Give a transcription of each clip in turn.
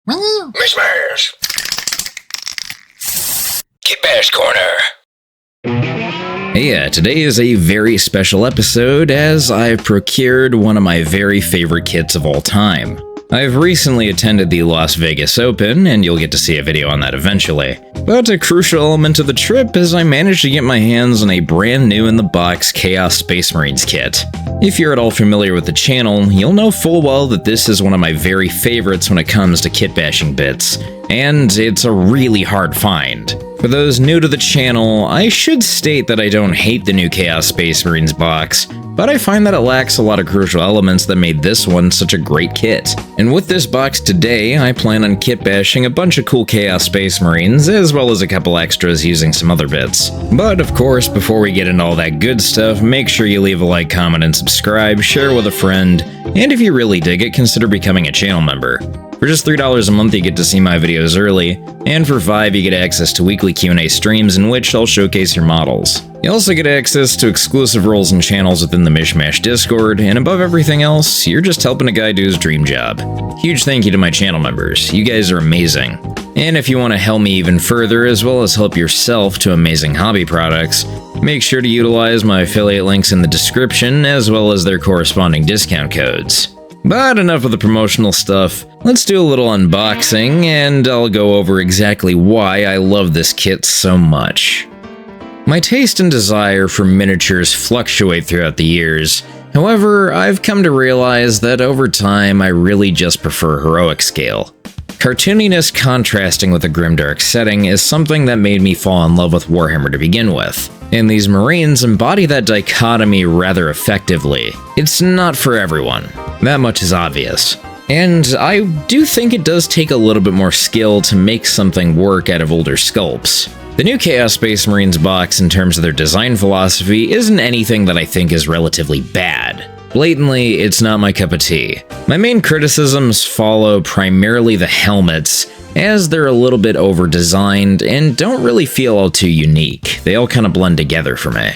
Mishmash! Kitbash Corner! Hey, today is a very special episode as I've procured one of my very favorite kits of all time. I've recently attended the Las Vegas Open, and you'll get to see a video on that eventually. But a crucial element of the trip is I managed to get my hands on a brand new in-the-box Chaos Space Marines kit. If you're at all familiar with the channel, you'll know full well that this is one of my very favorites when it comes to kit bashing bits, and it's a really hard find. For those new to the channel, I should state that I don't hate the new Chaos Space Marines box, but I find that it lacks a lot of crucial elements that made this one such a great kit. And with this box today, I plan on kit bashing a bunch of cool Chaos Space Marines, as well as a couple extras using some other bits. But of course, before we get into all that good stuff, make sure you leave a like, comment, and subscribe, share with a friend, and if you really dig it, consider becoming a channel member. For just $3 a month, you get to see my videos early, and for $5, you get access to weekly Q&A streams in which I'll showcase your models. You also get access to exclusive roles and channels within the Mishmash Discord, and above everything else, you're just helping a guy do his dream job. Huge thank you to my channel members, you guys are amazing. And if you want to help me even further, as well as help yourself to amazing hobby products, make sure to utilize my affiliate links in the description, as well as their corresponding discount codes. But enough of the promotional stuff, let's do a little unboxing, and I'll go over exactly why I love this kit so much. My taste and desire for miniatures fluctuate throughout the years. However, I've come to realize that over time I really just prefer heroic scale. Cartooniness contrasting with a grimdark setting is something that made me fall in love with Warhammer to begin with, and these Marines embody that dichotomy rather effectively. It's not for everyone, that much is obvious. And I do think it does take a little bit more skill to make something work out of older sculpts. The new Chaos Space Marines box in terms of their design philosophy isn't anything that I think is relatively bad. Blatantly, it's not my cup of tea. My main criticisms follow primarily the helmets, as they're a little bit over-designed and don't really feel all too unique. They all kind of blend together for me.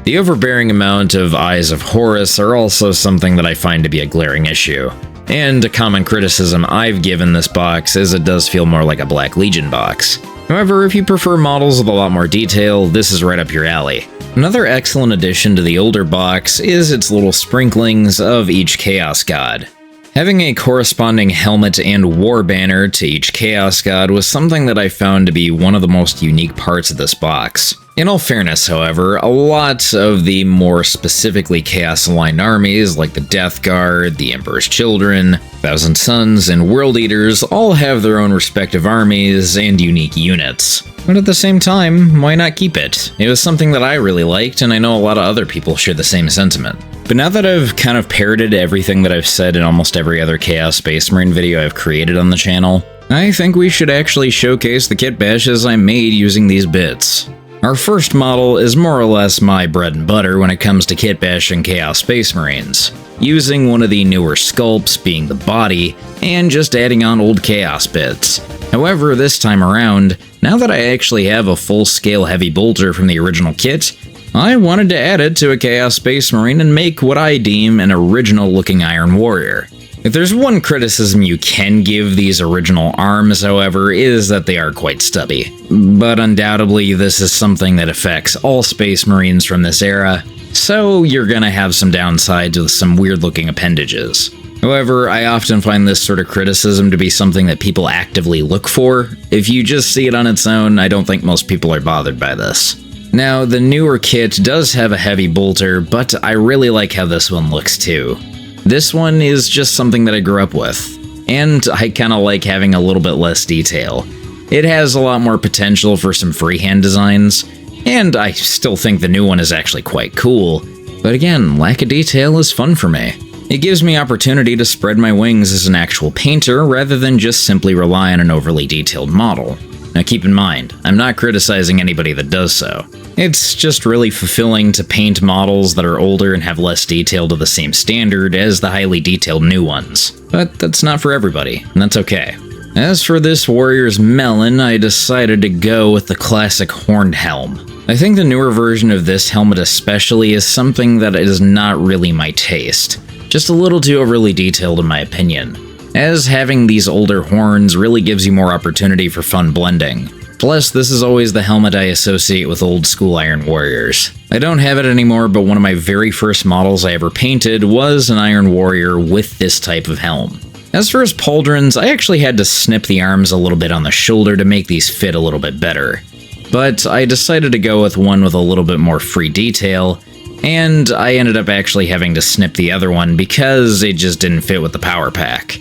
The overbearing amount of Eyes of Horus are also something that I find to be a glaring issue. And a common criticism I've given this box is it does feel more like a Black Legion box. However, if you prefer models with a lot more detail, this is right up your alley. Another excellent addition to the older box is its little sprinklings of each Chaos God. Having a corresponding helmet and war banner to each Chaos God was something that I found to be one of the most unique parts of this box. In all fairness, however, a lot of the more specifically Chaos-aligned armies like the Death Guard, the Emperor's Children, Thousand Sons, and World Eaters all have their own respective armies and unique units. But at the same time, why not keep it? It was something that I really liked, and I know a lot of other people share the same sentiment. But now that I've kind of parroted everything that I've said in almost every other Chaos Space Marine video I've created on the channel, I think we should actually showcase the kit bashes I made using these bits. Our first model is more or less my bread and butter when it comes to kit bashing Chaos Space Marines, using one of the newer sculpts being the body, and just adding on old Chaos bits. However, this time around, now that I actually have a full-scale heavy bolter from the original kit, I wanted to add it to a Chaos Space Marine and make what I deem an original-looking Iron Warrior. If there's one criticism you can give these original arms, however, is that they are quite stubby. But undoubtedly, this is something that affects all Space Marines from this era, so you're gonna have some downsides with some weird-looking appendages. However, I often find this sort of criticism to be something that people actively look for. If you just see it on its own, I don't think most people are bothered by this. Now, the newer kit does have a heavy bolter, but I really like how this one looks too. This one is just something that I grew up with, and I kinda like having a little bit less detail. It has a lot more potential for some freehand designs, and I still think the new one is actually quite cool, but again, lack of detail is fun for me. It gives me opportunity to spread my wings as an actual painter rather than just simply rely on an overly detailed model. Now keep in mind, I'm not criticizing anybody that does so. It's just really fulfilling to paint models that are older and have less detail to the same standard as the highly detailed new ones. But that's not for everybody, and that's okay. As for this warrior's melon, I decided to go with the classic horned helm. I think the newer version of this helmet especially is something that is not really my taste. Just a little too overly detailed in my opinion. as having these older horns really gives you more opportunity for fun blending. Plus, this is always the helmet I associate with old school Iron Warriors. I don't have it anymore, but one of my very first models I ever painted was an Iron Warrior with this type of helm. As for his pauldrons, I actually had to snip the arms a little bit on the shoulder to make these fit a little bit better. But I decided to go with one with a little bit more free detail, and I ended up actually having to snip the other one because it just didn't fit with the power pack.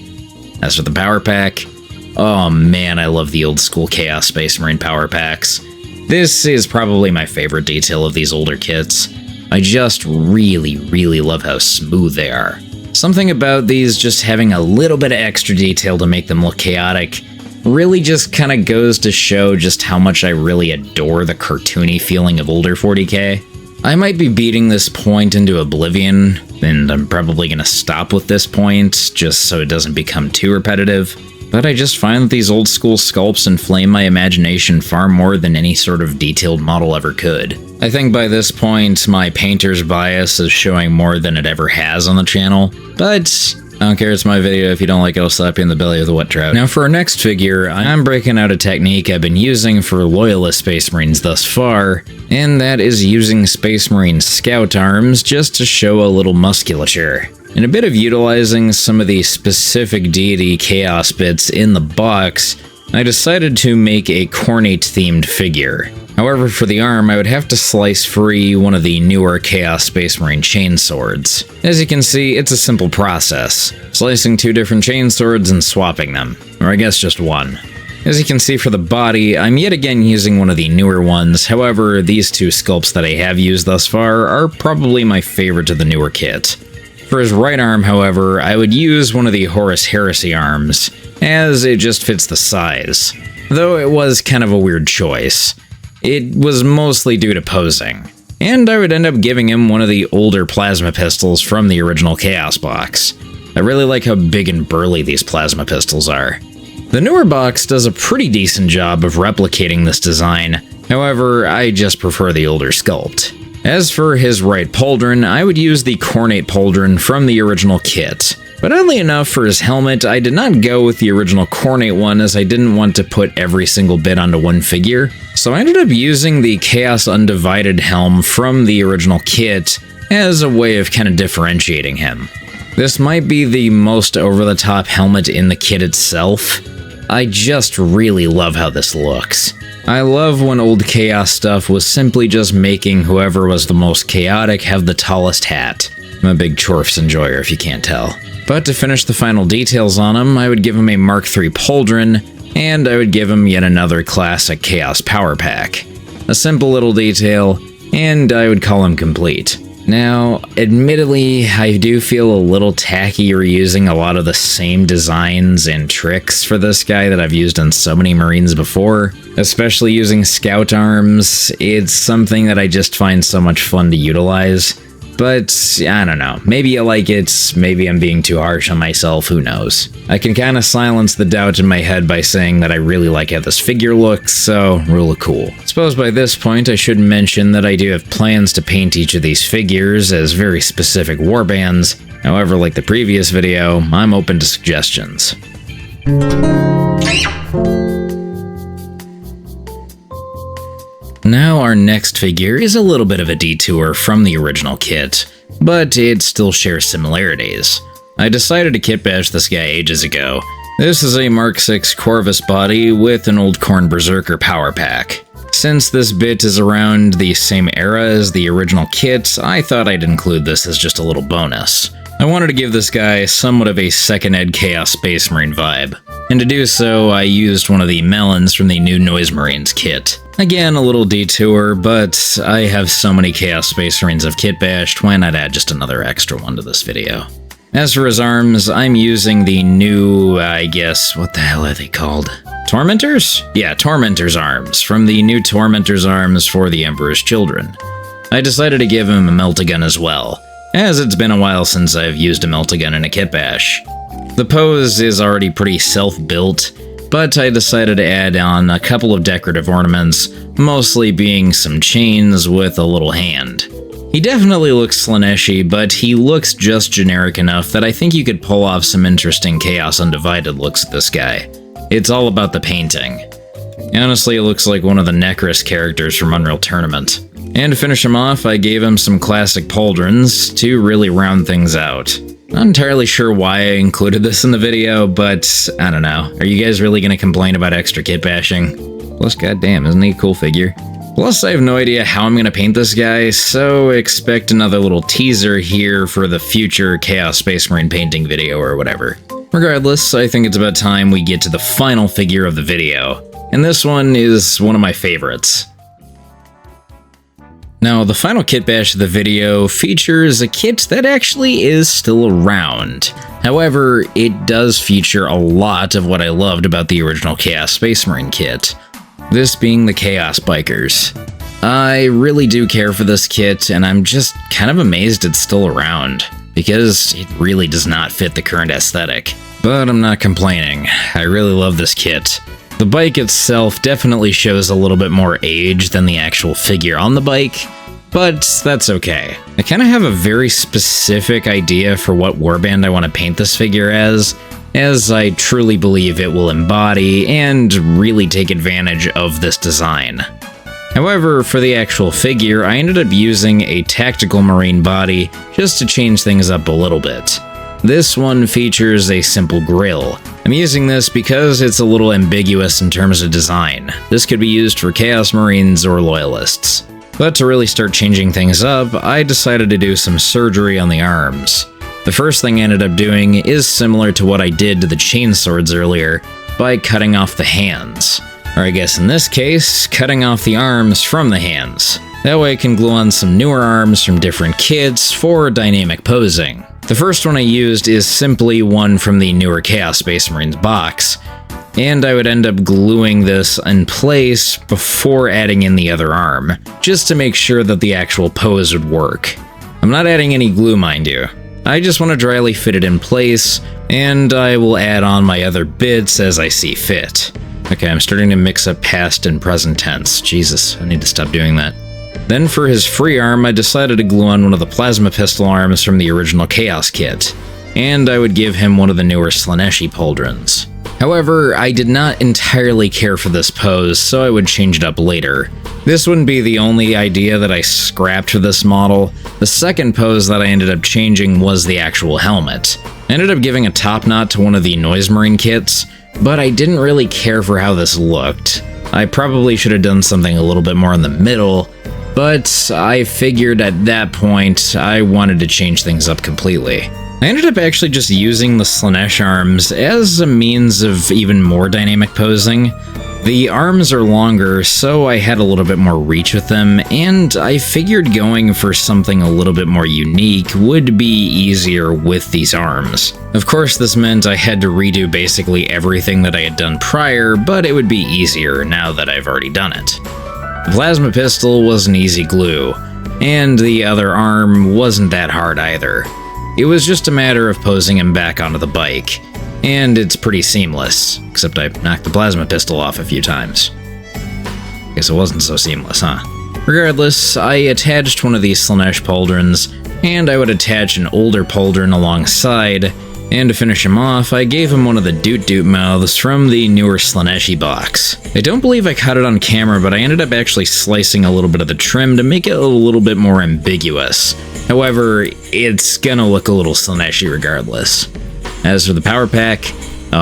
As for the power pack, oh man, I love the old school Chaos Space Marine power packs. This is probably my favorite detail of these older kits. I just really love how smooth they are. Something about these just having a little bit of extra detail to make them look chaotic really just kind of goes to show just how much I really adore the cartoony feeling of older 40k. I might be beating this point into oblivion, and I'm probably going to stop with this point just so it doesn't become too repetitive, but I just find that these old school sculpts inflame my imagination far more than any sort of detailed model ever could. I think by this point, my painter's bias is showing more than it ever has on the channel, but I don't care, it's my video. If you don't like it, I'll slap you in the belly with a wet trout. Now for our next figure, I'm breaking out a technique I've been using for Loyalist Space Marines thus far, and that is using Space Marine scout arms just to show a little musculature. And a bit of utilizing some of the specific deity chaos bits in the box, I decided to make a Khorne themed figure. However, for the arm, I would have to slice free one of the newer Chaos Space Marine chainswords. As you can see, it's a simple process, slicing two different chainswords and swapping them, or I guess just one. As you can see for the body, I'm yet again using one of the newer ones, however, these two sculpts that I have used thus far are probably my favorite of the newer kit. For his right arm, however, I would use one of the Horus Heresy arms, as it just fits the size, though it was kind of a weird choice. It was mostly due to posing, and I would end up giving him one of the older plasma pistols from the original Chaos box. I really like how big and burly these plasma pistols are. The newer box does a pretty decent job of replicating this design, however, I just prefer the older sculpt. As for his right pauldron, I would use the Khorne pauldron from the original kit. But oddly enough, for his helmet, I did not go with the original Khorne one as I didn't want to put every single bit onto one figure. So I ended up using the Chaos Undivided helm from the original kit as a way of kind of differentiating him. This might be the most over-the-top helmet in the kit itself. I just really love how this looks. I love when old Chaos stuff was simply just making whoever was the most chaotic have the tallest hat. I'm a big Chorfs enjoyer if you can't tell. But to finish the final details on him, I would give him a Mark III pauldron, and I would give him yet another classic Chaos power pack. A simple little detail, and I would call him complete. Now, admittedly, I do feel a little tacky reusing a lot of the same designs and tricks for this guy that I've used on so many Marines before, especially using scout arms. It's something that I just find so much fun to utilize. But, I don't know, maybe you like it, maybe I'm being too harsh on myself, who knows. I can kind of silence the doubt in my head by saying that I really like how this figure looks, so really cool. I suppose by this point I should mention that I do have plans to paint each of these figures as very specific warbands. However, like the previous video, I'm open to suggestions. Now our next figure is a little bit of a detour from the original kit, but it still shares similarities. I decided to kitbash this guy ages ago. This is a Mark VI Corvus body with an old Khorne Berserker power pack. Since this bit is around the same era as the original kit, I thought I'd include this as just a little bonus. I wanted to give this guy somewhat of a second ed Chaos Space Marine vibe, and to do so I used one of the melons from the new Noise Marines kit. Again, a little detour, but I have so many Chaos Space Marines I've kitbashed, why not add just another extra one to this video? As for his arms, I'm using the new, I guess, what the hell are they called? Tormentors? Yeah, Tormentor's arms, from the new Tormentor's arms for the Emperor's Children. I decided to give him a Meltagun as well, as it's been a while since I've used a Meltagun in a kitbash. The pose is already pretty self-built, but I decided to add on a couple of decorative ornaments, mostly being some chains with a little hand. He definitely looks Slaanesh-y, but he looks just generic enough that I think you could pull off some interesting Chaos Undivided looks with this guy. It's all about the painting. Honestly, it looks like one of the Necros characters from Unreal Tournament. And to finish him off, I gave him some classic pauldrons to really round things out. Not entirely sure why I included this in the video, but I don't know. Are you guys really gonna complain about extra kit bashing? Plus, goddamn, isn't he a cool figure? Plus, I have no idea how I'm gonna paint this guy, so expect another little teaser here for the future Chaos Space Marine painting video or whatever. Regardless, I think it's about time we get to the final figure of the video, and this one is one of my favorites. Now, the final kit bash of the video features a kit that actually is still around. However, it does feature a lot of what I loved about the original Chaos Space Marine kit. This being the Chaos Bikers. I really do care for this kit, and I'm just kind of amazed it's still around, because it really does not fit the current aesthetic. But I'm not complaining. I really love this kit. The bike itself definitely shows a little bit more age than the actual figure on the bike, but that's okay. I kind of have a very specific idea for what warband I want to paint this figure as I truly believe it will embody and really take advantage of this design. However, for the actual figure, I ended up using a tactical marine body just to change things up a little bit. This one features a simple grille. I'm using this because it's a little ambiguous in terms of design. This could be used for Chaos Marines or Loyalists. But to really start changing things up, I decided to do some surgery on the arms. The first thing I ended up doing is similar to what I did to the chainswords earlier, by cutting off the hands. Or I guess in this case, cutting off the arms from the hands. That way I can glue on some newer arms from different kits for dynamic posing. The first one I used is simply one from the newer Chaos Space Marines box, and I would end up gluing this in place before adding in the other arm, just to make sure that the actual pose would work. I'm not adding any glue, mind you. I just want to dryly fit it in place, and I will add on my other bits as I see fit. Okay, I'm starting to mix up past and present tense. Jesus, I need to stop doing that. Then for his free arm, I decided to glue on one of the plasma pistol arms from the original Chaos kit, and I would give him one of the newer Slaanesh-y pauldrons. However, I did not entirely care for this pose, so I would change it up later. This wouldn't be the only idea that I scrapped for this model. The second pose that I ended up changing was the actual helmet. I ended up giving a top knot to one of the Noise Marine kits, but I didn't really care for how this looked. I probably should have done something a little bit more in the middle, but I figured at that point I wanted to change things up completely. I ended up actually just using the Slaanesh arms as a means of even more dynamic posing. The arms are longer, so I had a little bit more reach with them, and I figured going for something a little bit more unique would be easier with these arms. Of course, this meant I had to redo basically everything that I had done prior, but it would be easier now that I've already done it. The plasma pistol was an easy glue, and the other arm wasn't that hard either. It was just a matter of posing him back onto the bike, and it's pretty seamless, except I knocked the plasma pistol off a few times. Guess it wasn't so seamless, huh? Regardless, I attached one of these Slaanesh pauldrons, and I would attach an older pauldron alongside, and to finish him off, I gave him one of the Doot Doot mouths from the newer Slaanesh-y box. I don't believe I caught it on camera, but I ended up actually slicing a little bit of the trim to make it a little bit more ambiguous. However, it's gonna look a little Slaanesh-y regardless. As for the power pack,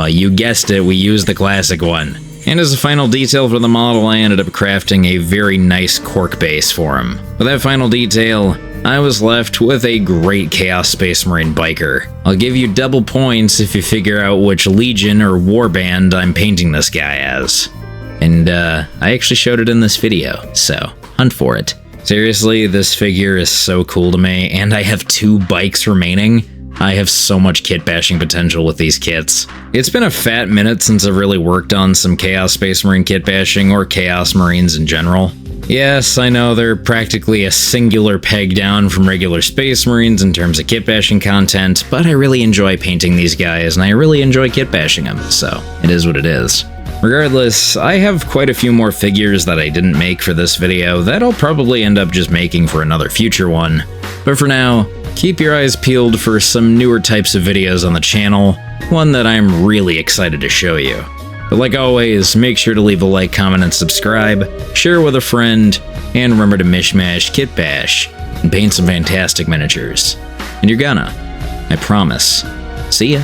you guessed it, we used the classic one. And as a final detail for the model, I ended up crafting a very nice cork base for him. With that final detail, I was left with a great Chaos Space Marine biker. I'll give you double points if you figure out which Legion or Warband I'm painting this guy as. And I actually showed it in this video, so hunt for it. Seriously, this figure is so cool to me, and I have 2 bikes remaining. I have so much kit bashing potential with these kits. It's been a fat minute since I've really worked on some Chaos Space Marine kit bashing, or Chaos Marines in general. Yes, I know they're practically a singular peg down from regular Space Marines in terms of kit bashing content, but I really enjoy painting these guys, and I really enjoy kit bashing them, so it is what it is. Regardless, I have quite a few more figures that I didn't make for this video that I'll probably end up just making for another future one. But for now, keep your eyes peeled for some newer types of videos on the channel, one that I'm really excited to show you. But like always, make sure to leave a like, comment, and subscribe, share with a friend, and remember to mishmash, kitbash, and paint some fantastic miniatures. And you're gonna. I promise. See ya.